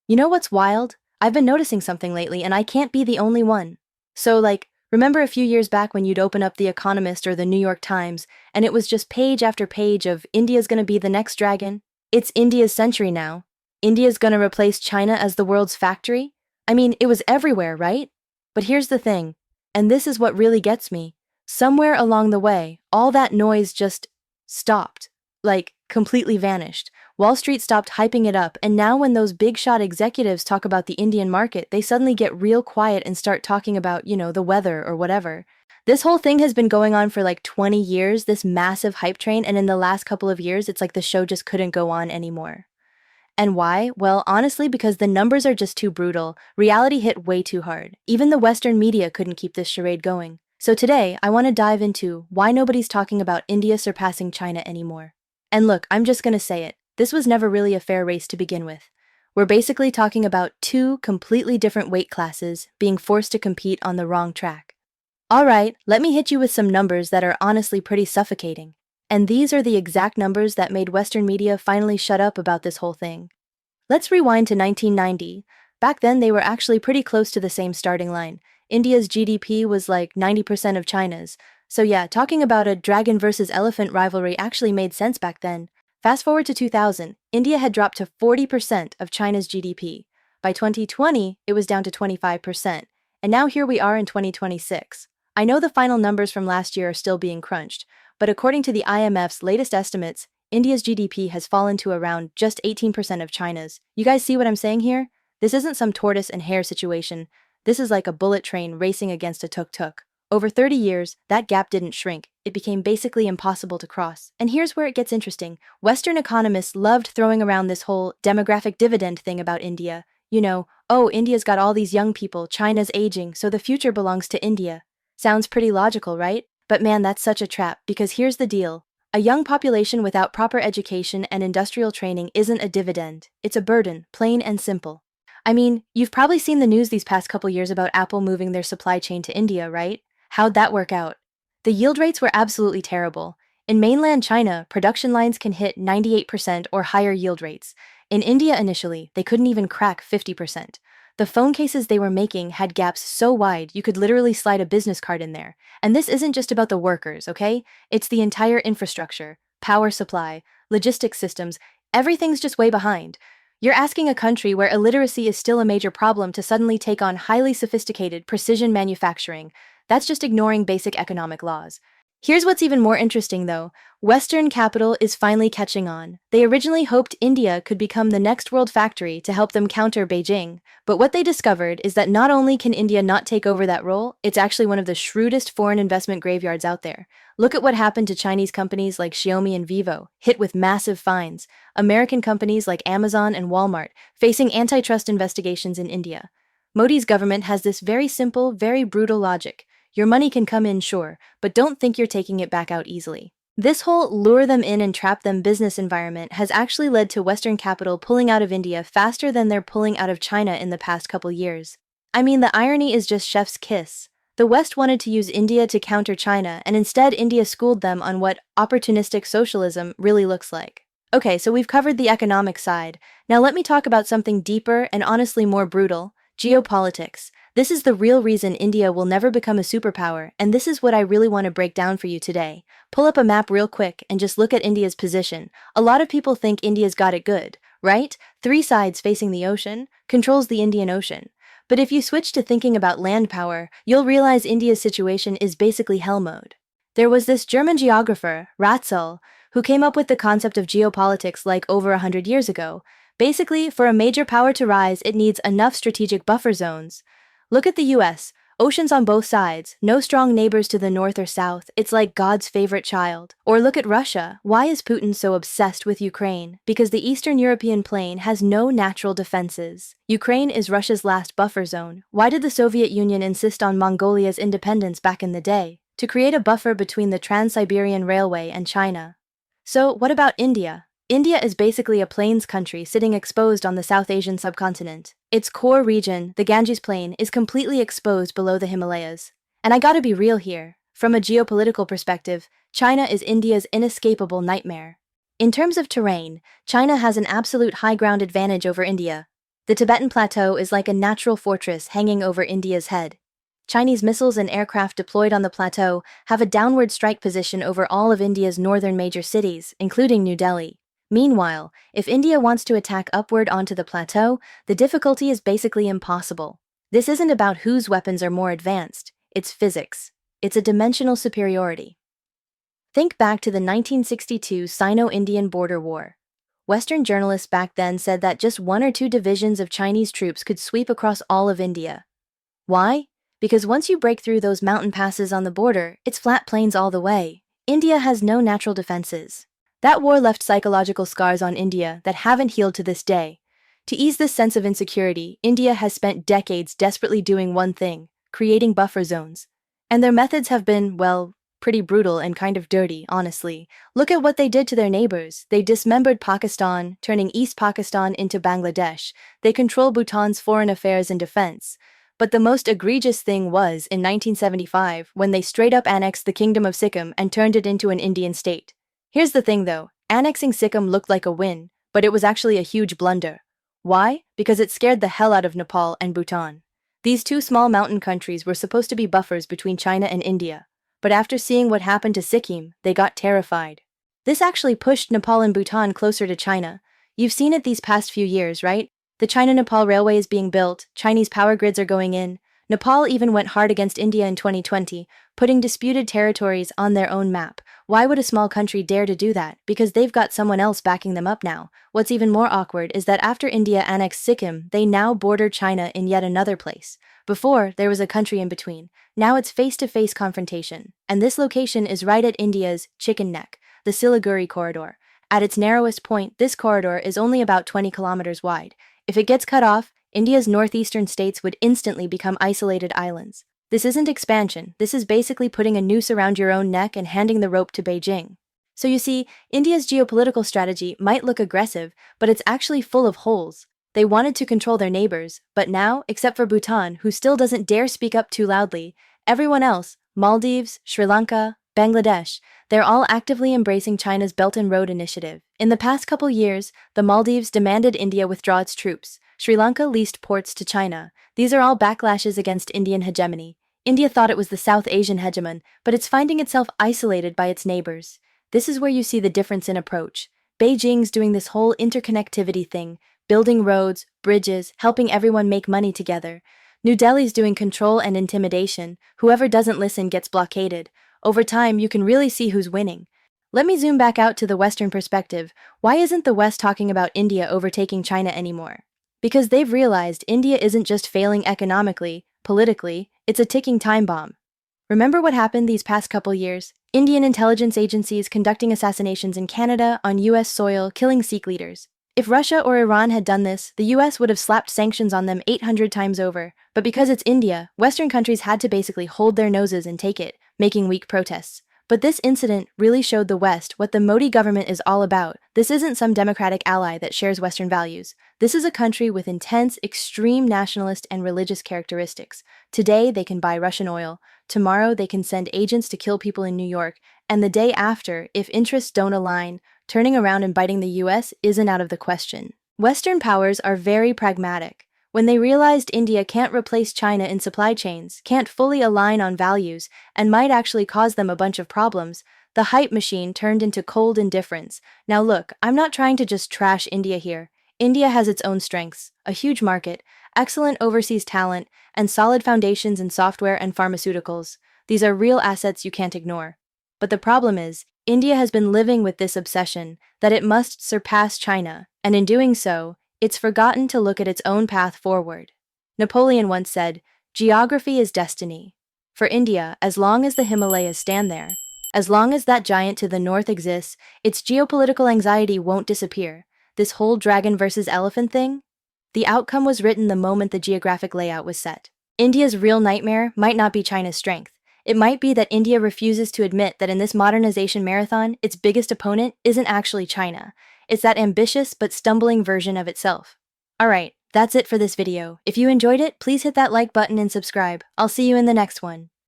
You know what's wild? I've been noticing something lately, and I can't be the only one. So, remember a few years back when you'd open up The Economist or the New York Times, and it was just page after page of India's gonna be the next dragon? It's India's century now. India's gonna replace China as the world's factory? I mean, it was everywhere, right? But here's the thing, and this is what really gets me. Somewhere along the way, all that noise just stopped. Completely vanished. Wall Street stopped hyping it up, and now when those big shot executives talk about the Indian market, they suddenly get real quiet and start talking about, the weather or whatever. This whole thing has been going on for like 20 years, this massive hype train, and in the last couple of years, it's like the show just couldn't go on anymore. And why? Well, honestly, because the numbers are just too brutal. Reality hit way too hard. Even the Western media couldn't keep this charade going. So today, I want to dive into why nobody's talking about India surpassing China anymore. And look, I'm just gonna say it. This was never really a fair race to begin with. We're basically talking about two completely different weight classes being forced to compete on the wrong track. Alright, let me hit you with some numbers that are honestly pretty suffocating. And these are the exact numbers that made Western media finally shut up about this whole thing. Let's rewind to 1990. Back then, they were actually pretty close to the same starting line. India's GDP was like 90% of China's. So yeah, talking about a dragon versus elephant rivalry actually made sense back then. Fast forward to 2000, India had dropped to 40% of China's GDP. By 2020, it was down to 25%. And now here we are in 2026. I know the final numbers from last year are still being crunched, but according to the IMF's latest estimates, India's GDP has fallen to around just 18% of China's. You guys see what I'm saying here? This isn't some tortoise and hare situation. This is like a bullet train racing against a tuk-tuk. Over 30 years, that gap didn't shrink. It became basically impossible to cross. And here's where it gets interesting. Western economists loved throwing around this whole demographic dividend thing about India. Oh, India's got all these young people, China's aging, so the future belongs to India. Sounds pretty logical, right? But man, that's such a trap, because here's the deal. A young population without proper education and industrial training isn't a dividend. It's a burden, plain and simple. I mean, you've probably seen the news these past couple years about Apple moving their supply chain to India, right? How'd that work out? The yield rates were absolutely terrible. In mainland China, production lines can hit 98% or higher yield rates. In India initially, they couldn't even crack 50%. The phone cases they were making had gaps so wide you could literally slide a business card in there. And this isn't just about the workers, okay? It's the entire infrastructure, power supply, logistics systems, everything's just way behind. You're asking a country where illiteracy is still a major problem to suddenly take on highly sophisticated precision manufacturing. That's just ignoring basic economic laws. Here's what's even more interesting though. Western capital is finally catching on. They originally hoped India could become the next world factory to help them counter Beijing, but what they discovered is that not only can India not take over that role, it's actually one of the shrewdest foreign investment graveyards out there. Look at what happened to Chinese companies like Xiaomi and Vivo, hit with massive fines. American companies like Amazon and Walmart, facing antitrust investigations in India. Modi's government has this very simple, very brutal logic. Your money can come in, sure, but don't think you're taking it back out easily. This whole lure them in and trap them business environment has actually led to Western capital pulling out of India faster than they're pulling out of China in the past couple years. I mean, the irony is just chef's kiss. The West wanted to use India to counter China, and instead India schooled them on what opportunistic socialism really looks like. Okay, so we've covered the economic side. Now let me talk about something deeper and honestly more brutal: geopolitics. This is the real reason India will never become a superpower, and this is what I really want to break down for you today. Pull up a map real quick and just look at India's position. A lot of people think India's got it good, right? 3 sides facing the ocean, controls the Indian Ocean. But if you switch to thinking about land power, you'll realize India's situation is basically hell mode. There was this German geographer, Ratzel, who came up with the concept of geopolitics like over 100 years ago. Basically, for a major power to rise, it needs enough strategic buffer zones. Look at the US, oceans on both sides, no strong neighbors to the north or south, it's like God's favorite child. Or look at Russia, why is Putin so obsessed with Ukraine? Because the Eastern European plain has no natural defenses. Ukraine is Russia's last buffer zone. Why did the Soviet Union insist on Mongolia's independence back in the day? To create a buffer between the Trans-Siberian Railway and China. So what about India? India is basically a plains country sitting exposed on the South Asian subcontinent. Its core region, the Ganges Plain, is completely exposed below the Himalayas. And I gotta be real here. From a geopolitical perspective, China is India's inescapable nightmare. In terms of terrain, China has an absolute high ground advantage over India. The Tibetan Plateau is like a natural fortress hanging over India's head. Chinese missiles and aircraft deployed on the plateau have a downward strike position over all of India's northern major cities, including New Delhi. Meanwhile, if India wants to attack upward onto the plateau, the difficulty is basically impossible. This isn't about whose weapons are more advanced, it's physics. It's a dimensional superiority. Think back to the 1962 Sino-Indian border war. Western journalists back then said that just one or two divisions of Chinese troops could sweep across all of India. Why? Because once you break through those mountain passes on the border, it's flat plains all the way. India has no natural defenses. That war left psychological scars on India that haven't healed to this day. To ease this sense of insecurity, India has spent decades desperately doing one thing: creating buffer zones. And their methods have been, well, pretty brutal and kind of dirty, honestly. Look at what they did to their neighbors. They dismembered Pakistan, turning East Pakistan into Bangladesh. They control Bhutan's foreign affairs and defense. But the most egregious thing was in 1975 when they straight up annexed the Kingdom of Sikkim and turned it into an Indian state. Here's the thing though, annexing Sikkim looked like a win, but it was actually a huge blunder. Why? Because it scared the hell out of Nepal and Bhutan. These two small mountain countries were supposed to be buffers between China and India. But after seeing what happened to Sikkim, they got terrified. This actually pushed Nepal and Bhutan closer to China. You've seen it these past few years, right? The China-Nepal Railway is being built, Chinese power grids are going in. Nepal even went hard against India in 2020, putting disputed territories on their own map. Why would a small country dare to do that? Because they've got someone else backing them up now. What's even more awkward is that after India annexed Sikkim, they now border China in yet another place. Before, there was a country in between. Now it's face-to-face confrontation. And this location is right at India's chicken neck, the Siliguri corridor. At its narrowest point, this corridor is only about 20 kilometers wide. If it gets cut off, India's northeastern states would instantly become isolated islands. This isn't expansion, this is basically putting a noose around your own neck and handing the rope to Beijing. So you see, India's geopolitical strategy might look aggressive, but it's actually full of holes. They wanted to control their neighbors, but now, except for Bhutan, who still doesn't dare speak up too loudly, everyone else, Maldives, Sri Lanka, Bangladesh, they're all actively embracing China's Belt and Road Initiative. In the past couple years, the Maldives demanded India withdraw its troops. Sri Lanka leased ports to China. These are all backlashes against Indian hegemony. India thought it was the South Asian hegemon, but it's finding itself isolated by its neighbors. This is where you see the difference in approach. Beijing's doing this whole interconnectivity thing, building roads, bridges, helping everyone make money together. New Delhi's doing control and intimidation. Whoever doesn't listen gets blockaded. Over time, you can really see who's winning. Let me zoom back out to the Western perspective. Why isn't the West talking about India overtaking China anymore? Because they've realized India isn't just failing economically, politically, it's a ticking time bomb. Remember what happened these past couple years? Indian intelligence agencies conducting assassinations in Canada on US soil, killing Sikh leaders. If Russia or Iran had done this, the US would have slapped sanctions on them 800 times over. But because it's India, Western countries had to basically hold their noses and take it, making weak protests. But this incident really showed the West what the Modi government is all about. This isn't some democratic ally that shares Western values. This is a country with intense, extreme nationalist and religious characteristics. Today, they can buy Russian oil. Tomorrow, they can send agents to kill people in New York. And the day after, if interests don't align, turning around and biting the US isn't out of the question. Western powers are very pragmatic. When they realized India can't replace China in supply chains, can't fully align on values, and might actually cause them a bunch of problems, the hype machine turned into cold indifference. Now look, I'm not trying to just trash India here. India has its own strengths, a huge market, excellent overseas talent, and solid foundations in software and pharmaceuticals. These are real assets you can't ignore. But the problem is, India has been living with this obsession that it must surpass China, and in doing so, it's forgotten to look at its own path forward. Napoleon once said, "Geography is destiny." For India, as long as the Himalayas stand there, as long as that giant to the north exists, its geopolitical anxiety won't disappear. This whole dragon versus elephant thing? The outcome was written the moment the geographic layout was set. India's real nightmare might not be China's strength. It might be that India refuses to admit that in this modernization marathon, its biggest opponent isn't actually China. It's that ambitious but stumbling version of itself. Alright, that's it for this video. If you enjoyed it, please hit that like button and subscribe. I'll see you in the next one.